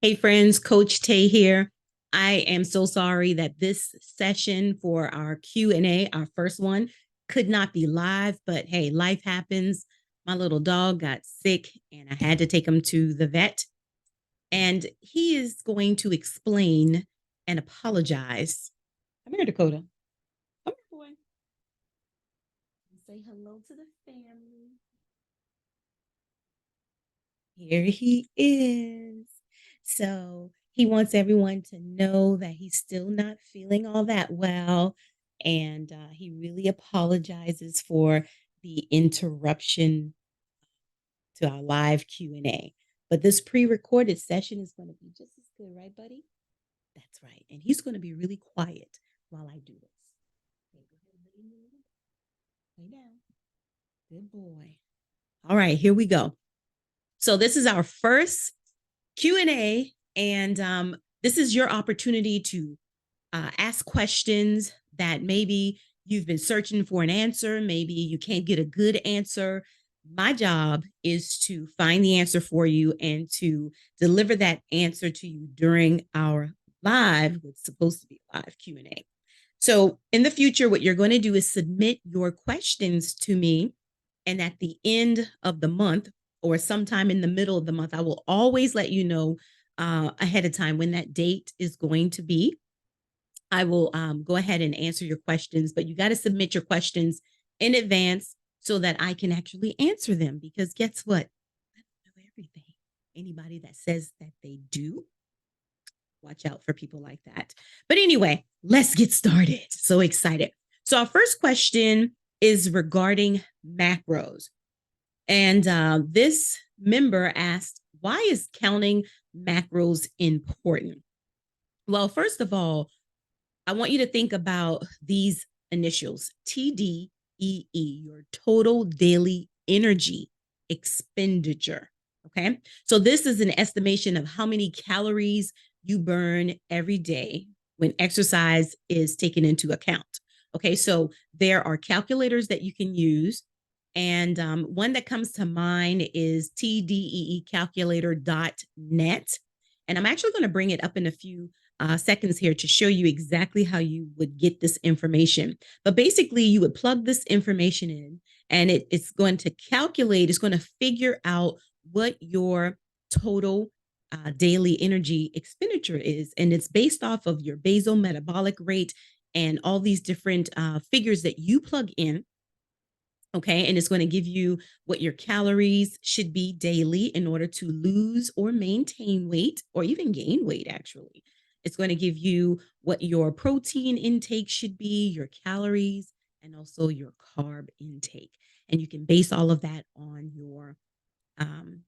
Hey friends, Coach Tay here. I am so sorry that this session for our Q&A, our first one, could not be live, but hey, life happens. My little dog got sick and I had to take him to the vet. And he is going to explain and apologize. Come here, Dakota. Come here, boy. Say hello to the family. Here he is. So he wants everyone to know that he's still not feeling all that well. And he really apologizes for the interruption to our live Q&A. But this pre-recorded session is going to be just as good, right, buddy? That's right. And he's going to be really quiet while I do this. Okay, go ahead, lay down. Good boy. All right, here we go. So this is our first Q&A, and this is your opportunity to ask questions that maybe you've been searching for an answer. Maybe you can't get a good answer. My job is to find the answer for you and to deliver that answer to you during our live, what's supposed to be live Q&A. So in the future, what you're going to do is submit your questions to me. And at the end of the month or sometime in the middle of the month, I will always let you know ahead of time when that date is going to be. I will go ahead and answer your questions, but you got to submit your questions in advance so that I can actually answer them. Because guess what? I don't know everything. Anybody that says that they do, watch out for people like that. But anyway, let's get started. So excited. So our first question is regarding macros. And this member asked, why is counting macros important? Well, first of all, I want you to think about these initials, TDEE, your total daily energy expenditure. Okay. So this is an estimation of how many calories you burn every day when exercise is taken into account. Okay. So there are calculators that you can use. And one that comes to mind is tdeecalculator.net. And I'm actually going to bring it up in a few seconds here to show you exactly how you would get this information. But basically, you would plug this information in and it's going to calculate, it's going to figure out what your total daily energy expenditure is. And it's based off of your basal metabolic rate and all these different figures that you plug in. Okay, and it's going to give you what your calories should be daily in order to lose or maintain weight or even gain weight, actually. It's going to give you what your protein intake should be, your calories, and also your carb intake. And you can base all of that on your um,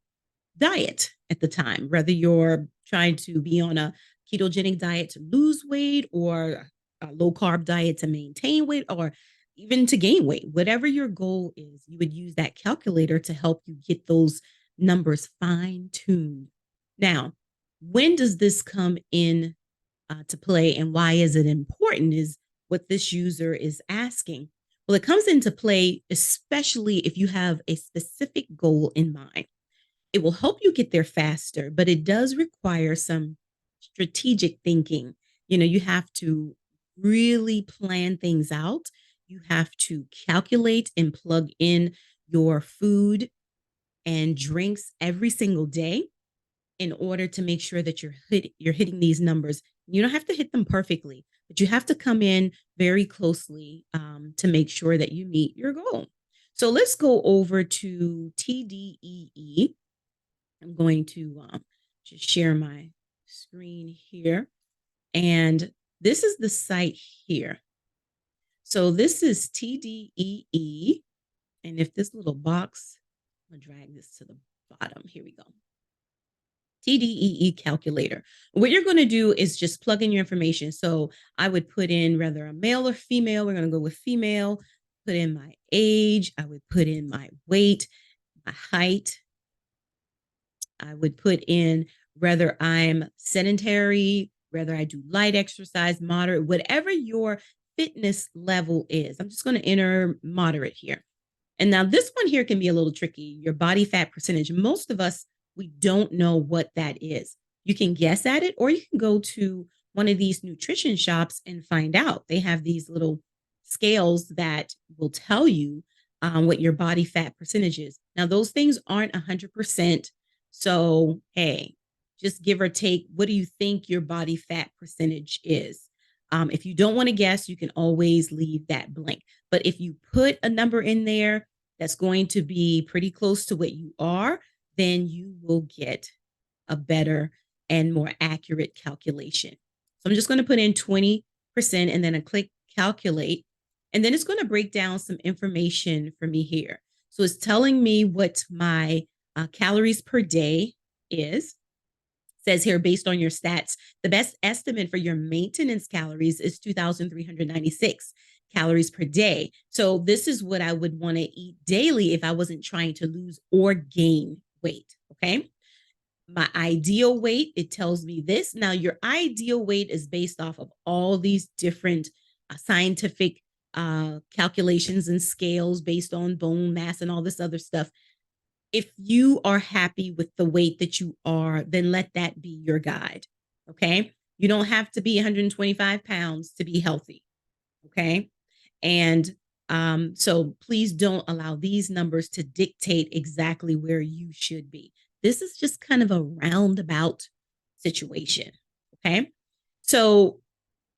diet at the time, whether you're trying to be on a ketogenic diet to lose weight or a low carb diet to maintain weight or even to gain weight, whatever your goal is, you would use that calculator to help you get those numbers fine tuned. Now, when does this come in to play and why is it important is what this user is asking. Well, it comes into play, especially if you have a specific goal in mind. It will help you get there faster, but it does require some strategic thinking. You know, you have to really plan things out. You have to calculate and plug in your food and drinks every single day in order to make sure that you're hitting these numbers. You don't have to hit them perfectly, but you have to come in very closely to make sure that you meet your goal. So let's go over to TDEE. I'm going to just share my screen here. And this is the site here. So this is TDEE. And if this little box, I'm going to drag this to the bottom. Here we go. TDEE calculator. What you're going to do is just plug in your information. So I would put in whether a male or female. We're going to go with female. Put in my age. I would put in my weight, my height. I would put in whether I'm sedentary, whether I do light exercise, moderate, whatever your fitness level is. I'm just going to enter moderate here. And now this one here can be a little tricky. Your body fat percentage. Most of us, we don't know what that is. You can guess at it, or you can go to one of these nutrition shops and find out. They have these little scales that will tell you what your body fat percentage is. Now, those things aren't 100%. So, hey, just give or take, what do you think your body fat percentage is? If you don't want to guess, you can always leave that blank. But if you put a number in there that's going to be pretty close to what you are, then you will get a better and more accurate calculation. So I'm just going to put in 20% and then I click calculate. And then it's going to break down some information for me here. So it's telling me what my calories per day is. Says here, based on your stats, the best estimate for your maintenance calories is 2,396 calories per day. So this is what I would want to eat daily if I wasn't trying to lose or gain weight. Okay. My ideal weight, it tells me this. Now, your ideal weight is based off of all these different scientific calculations and scales based on bone mass and all this other stuff. If you are happy with the weight that you are, then let that be your guide. Okay. You don't have to be 125 pounds to be healthy. Okay. And so please don't allow these numbers to dictate exactly where you should be. This is just kind of a roundabout situation. Okay. So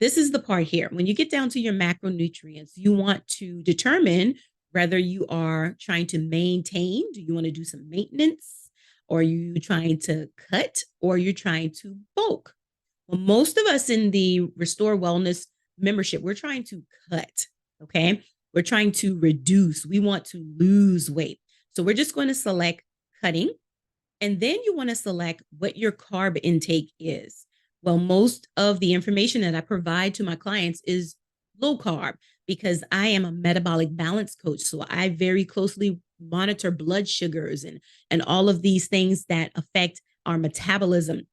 this is the part here. When you get down to your macronutrients, you want to determine whether you are trying to maintain, do you want to do some maintenance, or are you trying to cut, or you're trying to bulk? Well, most of us in the Restore Wellness membership, we're trying to cut, okay? We're trying to reduce. We want to lose weight. So we're just going to select cutting, and then you want to select what your carb intake is. Well, most of the information that I provide to my clients is low carb because I am a metabolic balance coach. So I very closely monitor blood sugars and all of these things that affect our metabolism.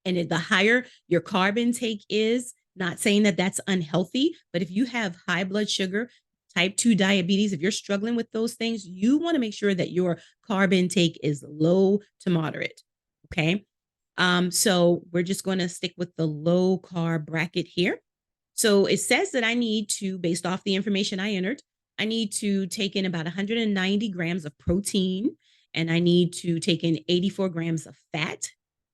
And the higher your carb intake is, not saying that that's unhealthy, but if you have high blood sugar, type 2 diabetes, if you're struggling with those things, you want to make sure that your carb intake is low to moderate. Okay. So we're just going to stick with the low carb bracket here. So it says that I need to, based off the information I entered, I need to take in about 190 grams of protein, and I need to take in 84 grams of fat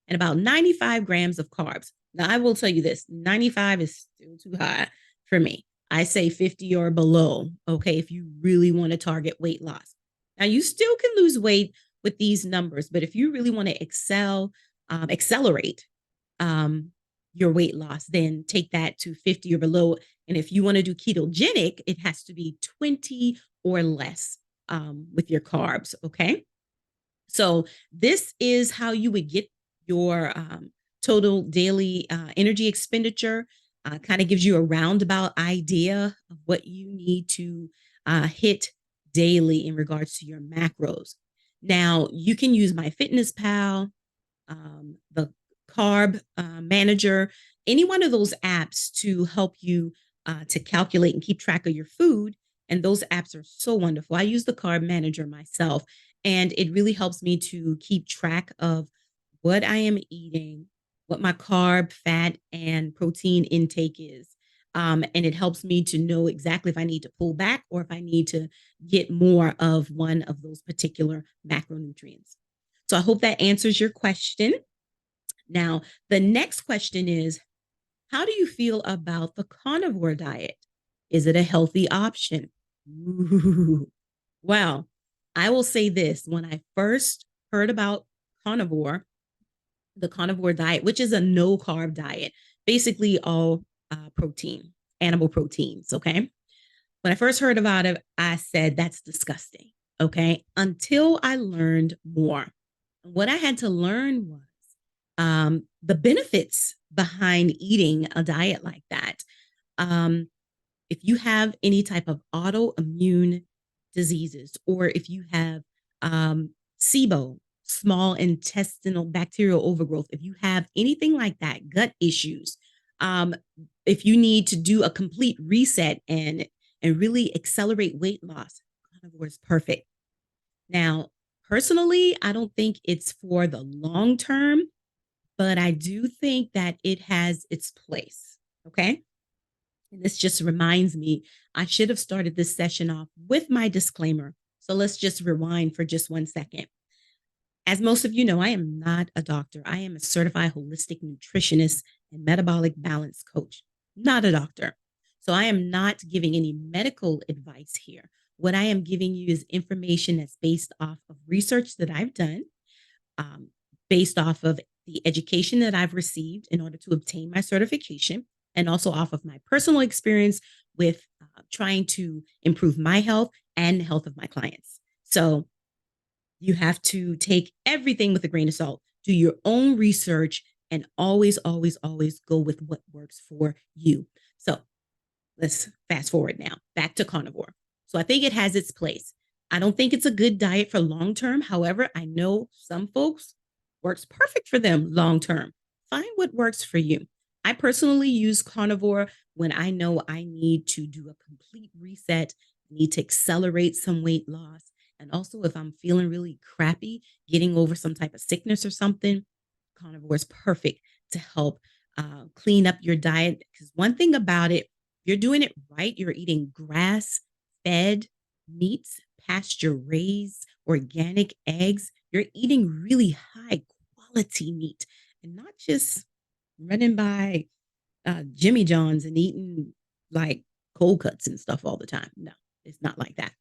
and about 95 grams of carbs. Now, I will tell you this, 95 is still too high for me. I say 50 or below, okay, if you really want to target weight loss. Now, you still can lose weight with these numbers, but if you really want to accelerate your weight loss, then take that to 50 or below. And if you want to do ketogenic, it has to be 20 or less with your carbs, okay? So this is how you would get your total daily energy expenditure. Kind of gives you a roundabout idea of what you need to hit daily in regards to your macros. Now, you can use MyFitnessPal, the Carb Manager, any one of those apps to help you to calculate and keep track of your food. And those apps are so wonderful. I use the Carb Manager myself, and it really helps me to keep track of what I am eating, what my carb, fat, and protein intake is. And it helps me to know exactly if I need to pull back or if I need to get more of one of those particular macronutrients. So I hope that answers your question. Now, the next question is, how do you feel about the carnivore diet? Is it a healthy option? Ooh. Well, I will say this. When I first heard about carnivore, the carnivore diet, which is a no carb diet, basically all protein, animal proteins. Okay. When I first heard about it, I said, that's disgusting. Okay. Until I learned more. What I had to learn was the benefits behind eating a diet like that. Um, if you have any type of autoimmune diseases, or if you have SIBO, small intestinal bacterial overgrowth, if you have anything like that, gut issues, um, if you need to do a complete reset and really accelerate weight loss, carnivore is perfect. Now, personally, I don't think it's for the long term. but I do think that it has its place. Okay. And this just reminds me, I should have started this session off with my disclaimer. So let's just rewind for just 1 second. As most of you know, I am not a doctor. I am a certified holistic nutritionist and metabolic balance coach, not a doctor. So I am not giving any medical advice here. What I am giving you is information that's based off of research that I've done, um, based off of the education that I've received in order to obtain my certification, and also off of my personal experience with trying to improve my health and the health of my clients. So you have to take everything with a grain of salt, do your own research, and always, always, always go with what works for you. So let's fast forward now back to carnivore. So I think it has its place. I don't think it's a good diet for long term. However, I know some folks works perfect for them long term. Find what works for you. I personally use carnivore when I know I need to do a complete reset, need to accelerate some weight loss. And also, if I'm feeling really crappy, getting over some type of sickness or something, carnivore is perfect to help clean up your diet. Because one thing about it, you're doing it right. You're eating grass fed meats, pasture raised, organic eggs. You're eating really high quality meat and not just running by Jimmy John's and eating like cold cuts and stuff all the time. No, it's not like that.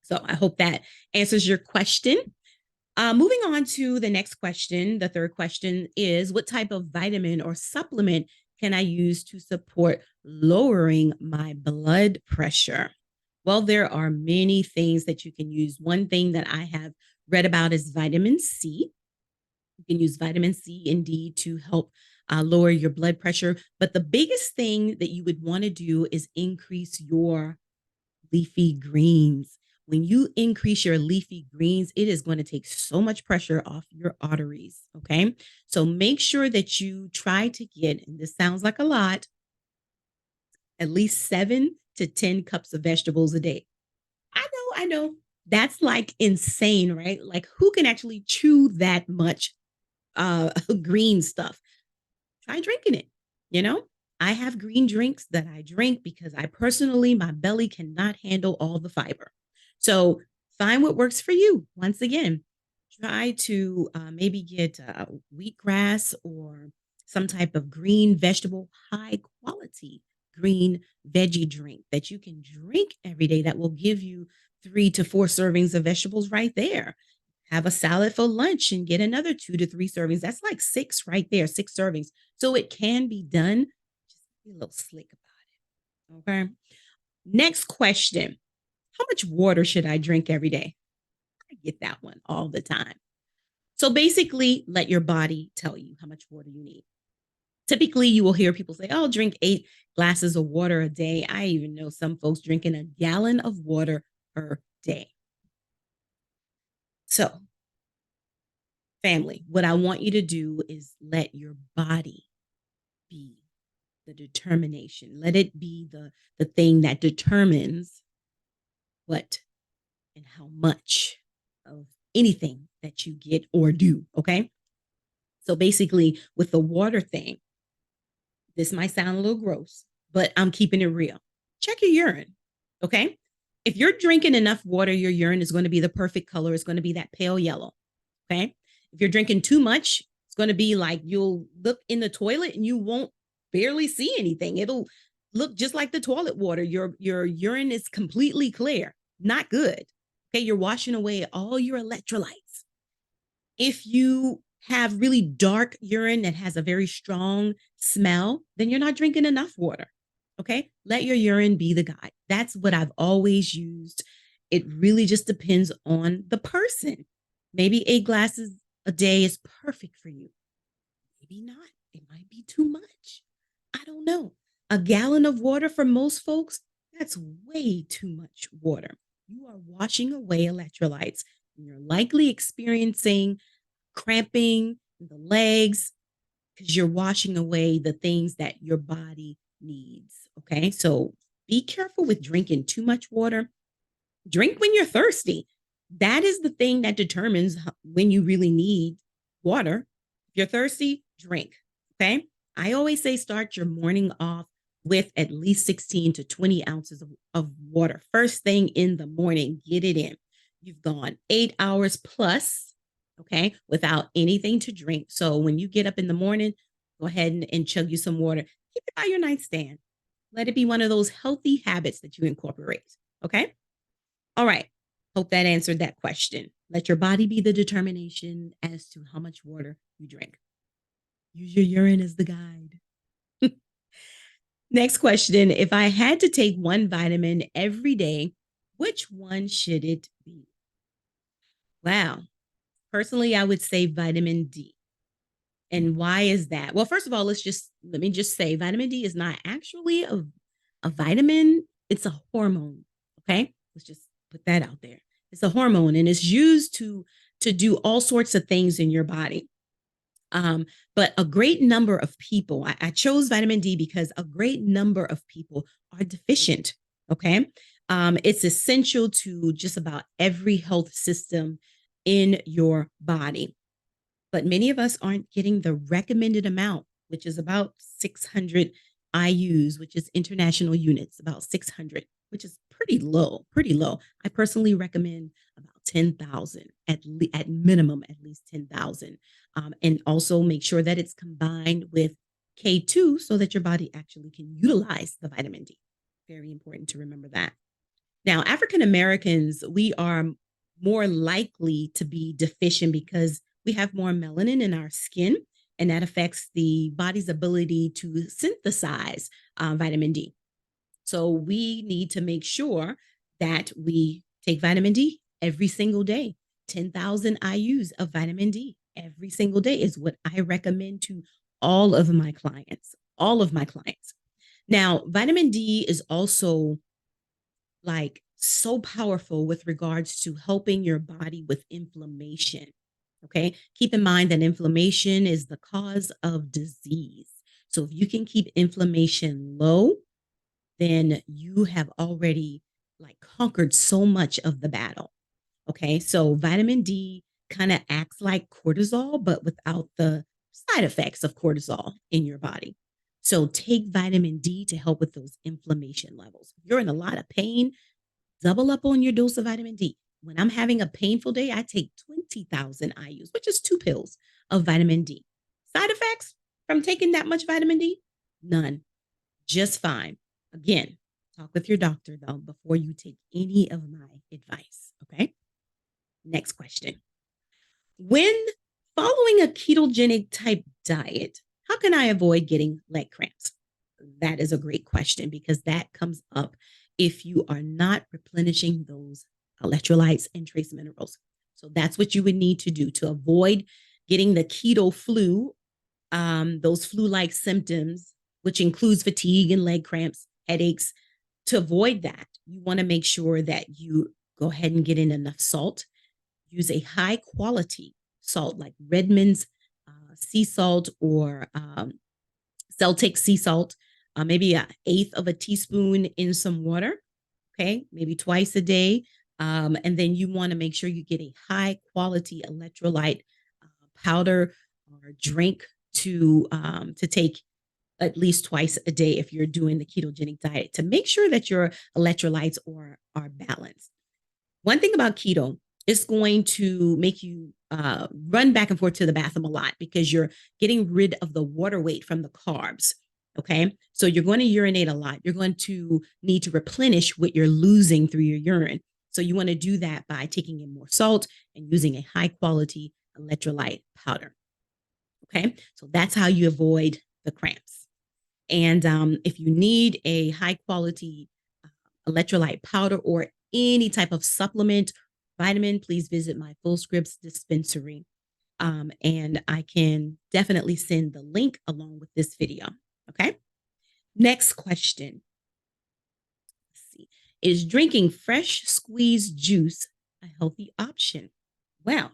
So I hope that answers your question. Moving on to the next question, the third question is, what type of vitamin or supplement can I use to support lowering my blood pressure? Well, there are many things that you can use. One thing that I have read about is vitamin C. You can use vitamin C indeed to help lower your blood pressure. But the biggest thing that you would want to do is increase your leafy greens. When you increase your leafy greens, it is going to take so much pressure off your arteries. Okay. So make sure that you try to get, and this sounds like a lot, at least 7 to 10 cups of vegetables a day. I know. That's like insane, right? Like who can actually chew that much green stuff? Try drinking it. You know, I have green drinks that I drink because I personally, my belly cannot handle all the fiber. So find what works for you. Once again, try to maybe get wheatgrass or some type of green vegetable, high quality green veggie drink that you can drink every day that will give you 3 to 4 servings of vegetables right there. Have a salad for lunch and get another 2 to 3 servings. That's like six right there, 6 servings. So it can be done. Just be a little slick about it. Okay. Next question. How much water should I drink every day? I get that one all the time. So basically, let your body tell you how much water you need. Typically, you will hear people say, oh, drink 8 glasses of water a day. I even know some folks drinking a gallon of water per day. So, family, what I want you to do is let your body be the determination. Let it be the thing that determines what and how much of anything that you get or do. Okay. So basically, with the water thing, this might sound a little gross, but I'm keeping it real. Check your urine. Okay. If you're drinking enough water, your urine is going to be the perfect color. It's going to be that pale yellow. Okay. If you're drinking too much, it's going to be like you'll look in the toilet and you won't barely see anything. It'll look just like the toilet water. Your urine is completely clear. Not good. Okay. You're washing away all your electrolytes. If you have really dark urine that has a very strong smell, then you're not drinking enough water. Okay. Let your urine be the guide. That's what I've always used. It really just depends on the person. Maybe 8 glasses a day is perfect for you. Maybe not. It might be too much. I don't know. A gallon of water for most folks, that's way too much water. You are washing away electrolytes. And you're likely experiencing cramping in the legs because you're washing away the things that your body needs. Okay. So be careful with drinking too much water. Drink when you're thirsty. That is the thing that determines when you really need water. If you're thirsty, drink. Okay. I always say start your morning off with at least 16 to 20 ounces of water. First thing in the morning, get it in. You've gone 8 hours plus, okay, without anything to drink. So when you get up in the morning, go ahead and chug you some water. Keep it by your nightstand. Let it be one of those healthy habits that you incorporate. Okay. All right. Hope that answered that question. Let your body be the determination as to how much water you drink. Use your urine as the guide. Next question. If I had to take one vitamin every day, which one should it be? Wow. Personally, I would say vitamin D. And why is that? Well, first of all, let me just say vitamin D is not actually a vitamin, it's a hormone. Okay. Let's just put that out there. It's a hormone and it's used to do all sorts of things in your body. But a great number of people, I chose vitamin D because a great number of people are deficient. Okay. It's essential to just about every health system in your body. But many of us aren't getting the recommended amount, which is about 600 IUs, which is international units, about 600, which is pretty low, pretty low. I personally recommend about 10,000 at minimum, at least 10,000. And also make sure that it's combined with K2 so that your body actually can utilize the vitamin D. Very important to remember that. Now, African Americans, we are more likely to be deficient because we have more melanin in our skin, and that affects the body's ability to synthesize vitamin D. So we need to make sure that we take vitamin D every single day. 10,000 IUs of vitamin D every single day is what I recommend to all of my clients. All of my clients. Now, vitamin D is also like so powerful with regards to helping your body with inflammation. Okay. Keep in mind that inflammation is the cause of disease. So if you can keep inflammation low, then you have already like conquered so much of the battle. Okay. So vitamin D kind of acts like cortisol, but without the side effects of cortisol in your body. So take vitamin D to help with those inflammation levels. If you're in a lot of pain, double up on your dose of vitamin D. When I'm having a painful day, I take 20,000 IUs, which is 2 pills of vitamin D. Side effects from taking that much vitamin D? None. Just fine. Again, talk with your doctor though before you take any of my advice. Okay. Next question. When following a ketogenic type diet, how can I avoid getting leg cramps? That is a great question because that comes up if you are not replenishing those electrolytes and trace minerals. So that's what you would need to do to avoid getting the keto flu, those flu-like symptoms, which includes fatigue and leg cramps, headaches. To avoid that, you want to make sure that you go ahead and get in enough salt. Use a high quality salt like Redmond's sea salt or Celtic sea salt, maybe an eighth of a teaspoon in some water. Okay, maybe twice a day. And then you want to make sure you get a high quality electrolyte powder or drink to take at least twice a day if you're doing the ketogenic diet to make sure that your electrolytes are balanced. One thing about keto, it's going to make you run back and forth to the bathroom a lot because you're getting rid of the water weight from the carbs. Okay. So you're going to urinate a lot. You're going to need to replenish what you're losing through your urine. So you want to do that by taking in more salt and using a high quality electrolyte powder. Okay. So that's how you avoid the cramps. And if you need a high quality electrolyte powder or any type of supplement, vitamin, please visit my Full Scripts dispensary. And I can definitely send the link along with this video. Okay. Next question. Let's see. Is drinking fresh squeezed juice a healthy option? Well,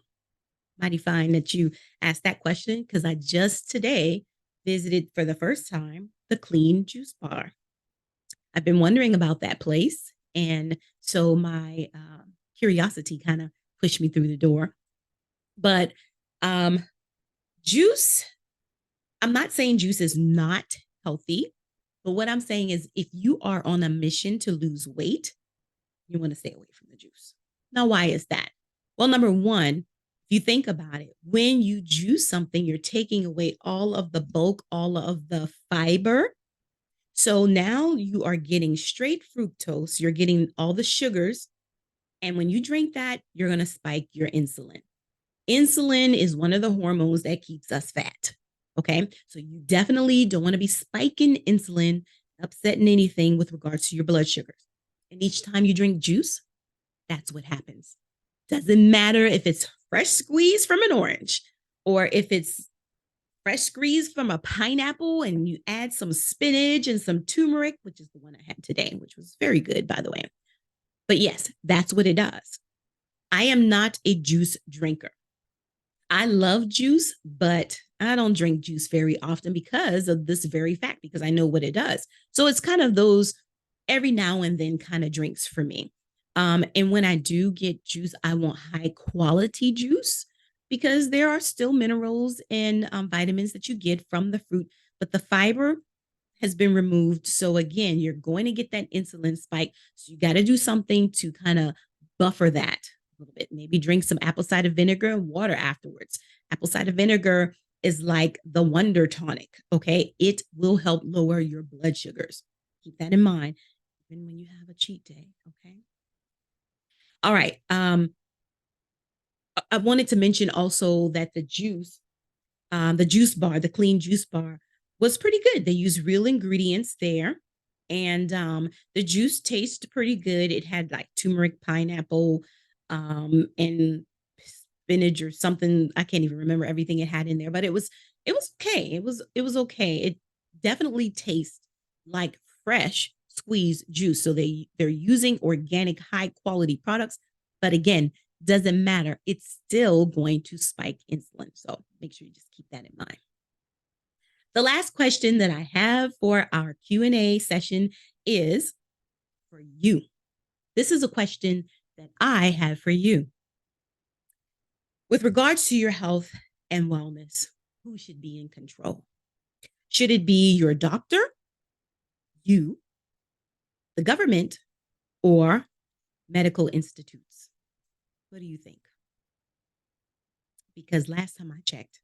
mighty fine that you asked that question because I just today visited for the first time the Clean Juice Bar. I've been wondering about that place. And so my curiosity kind of pushed me through the door. But juice I'm not saying juice is not healthy, but what I'm saying is if you are on a mission to lose weight, you want to stay away from the juice. Now, why is that? Well, number one, if you think about it, when you juice something, you're taking away all of the bulk, all of the fiber. So now you are getting straight fructose, you're getting all the sugars. And when you drink that, you're going to spike your insulin. Insulin is one of the hormones that keeps us fat. Okay. So you definitely don't want to be spiking insulin, upsetting anything with regards to your blood sugars. And each time you drink juice, that's what happens. Doesn't matter if it's fresh squeezed from an orange or if it's fresh squeezed from a pineapple and you add some spinach and some turmeric, which is the one I had today, which was very good, by the way. But yes, that's what it does. I am not a juice drinker. I love juice, but I don't drink juice very often because of this very fact, because I know what it does. So it's kind of those every now and then kind of drinks for me. And when I do get juice, I want high quality juice because there are still minerals and vitamins that you get from the fruit, but the fiber has been removed. So again, you're going to get that insulin spike. So you got to do something to kind of buffer that a little bit. Maybe drink some apple cider vinegar and water afterwards. Apple cider vinegar is like the wonder tonic. Okay. It will help lower your blood sugars. Keep that in mind, even when you have a cheat day. Okay. All right. I wanted to mention also that the juice bar, the clean juice bar, was pretty good. They used real ingredients there. And the juice tasted pretty good. It had like turmeric, pineapple, and spinach or something. I can't even remember everything it had in there, but it was okay. It was okay. It definitely tastes like fresh squeezed juice. So they're using organic, high quality products. But again, doesn't matter. It's still going to spike insulin. So make sure you just keep that in mind. The last question that I have for our Q&A session is for you. This is a question that I have for you. With regards to your health and wellness, who should be in control? Should it be your doctor, you, the government, or medical institutes? What do you think? Because last time I checked,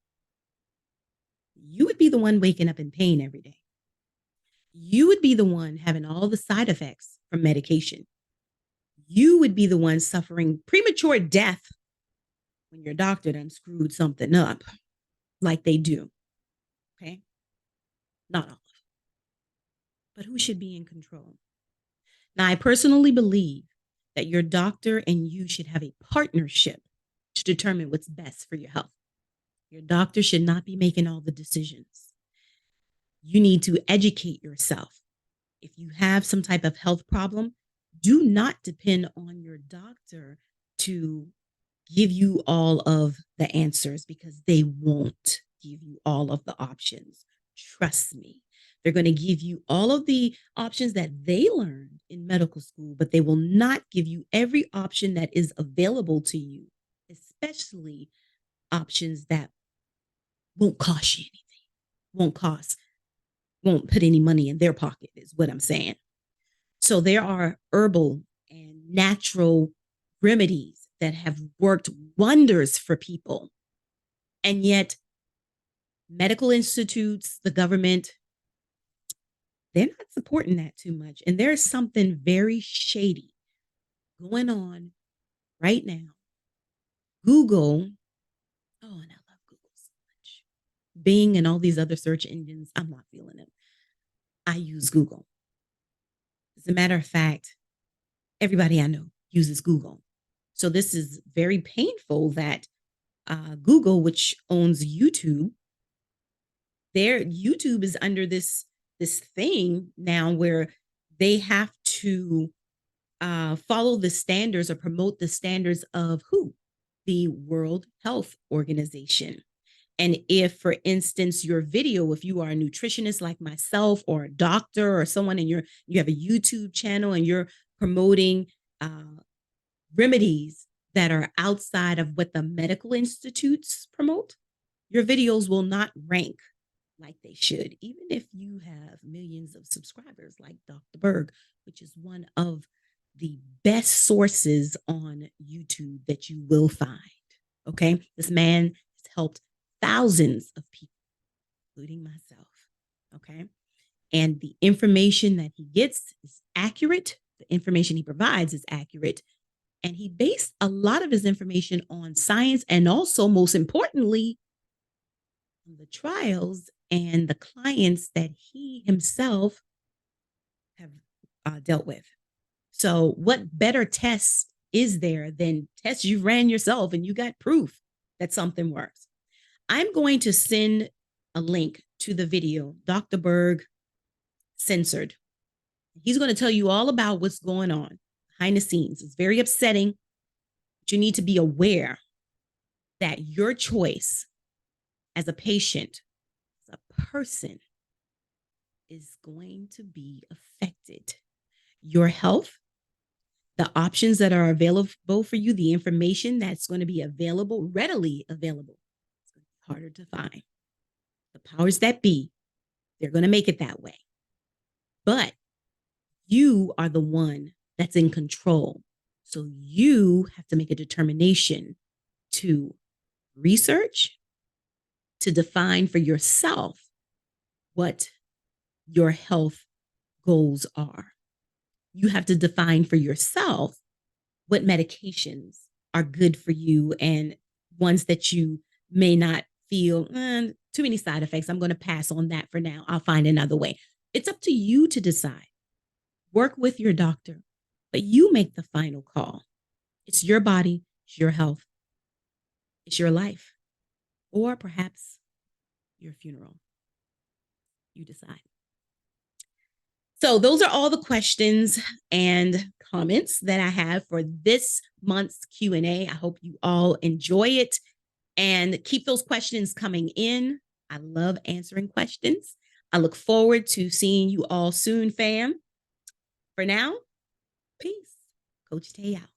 you would be the one waking up in pain every day. You would be the one having all the side effects from medication. You would be the one suffering premature death when your doctor done screwed something up like they do. Okay. Not all, but who should be in control? Now, I personally believe that your doctor and you should have a partnership to determine what's best for your health. Your doctor should not be making all the decisions. You need to educate yourself. If you have some type of health problem, do not depend on your doctor to give you all of the answers because they won't give you all of the options. Trust me. They're going to give you all of the options that they learned in medical school, but they will not give you every option that is available to you, especially options that won't cost you anything, won't put any money in their pocket, is what I'm saying. So there are herbal and natural remedies that have worked wonders for people. And yet, medical institutes, the government, they're not supporting that too much. And there's something very shady going on right now. Google, oh, and I love Google so much. Bing and all these other search engines, I'm not feeling it. I use Google. As a matter of fact, everybody I know uses Google. So this is very painful that Google, which owns YouTube, their YouTube is under this thing now where they have to follow the standards or promote the standards of who? The World Health Organization. And if, for instance, your video, if you are a nutritionist like myself or a doctor or someone and you have a YouTube channel and you're promoting remedies that are outside of what the medical institutes promote, your videos will not rank like they should, even if you have millions of subscribers like Dr. Berg, which is one of the best sources on YouTube that you will find. Okay. This man has helped thousands of people, including myself. Okay. And the information that he gets is accurate. The information he provides is accurate. And he based a lot of his information on science and also, most importantly, on the trials and the clients that he himself have dealt with. So, what better test is there than tests you ran yourself and you got proof that something works? I'm going to send a link to the video Dr. Berg censored. He's going to tell you all about what's going on behind the scenes. It's very upsetting, but you need to be aware that your choice as a patient, as a person, is going to be affected. Your health, the options that are available for you, the information that's going to be available, readily available, it's going to be harder to find. The powers that be, they're going to make it that way. But you are the one that's in control. So you have to make a determination to research, to define for yourself what your health goals are. You have to define for yourself what medications are good for you and ones that you may not feel too many side effects. I'm going to pass on that for now. I'll find another way. It's up to you to decide. Work with your doctor, but you make the final call. It's your body, it's your health, it's your life, or perhaps your funeral. You decide. So those are all the questions and comments that I have for this month's Q&A. I hope you all enjoy it and keep those questions coming in. I love answering questions. I look forward to seeing you all soon, fam. For now, peace. Coach Tay out.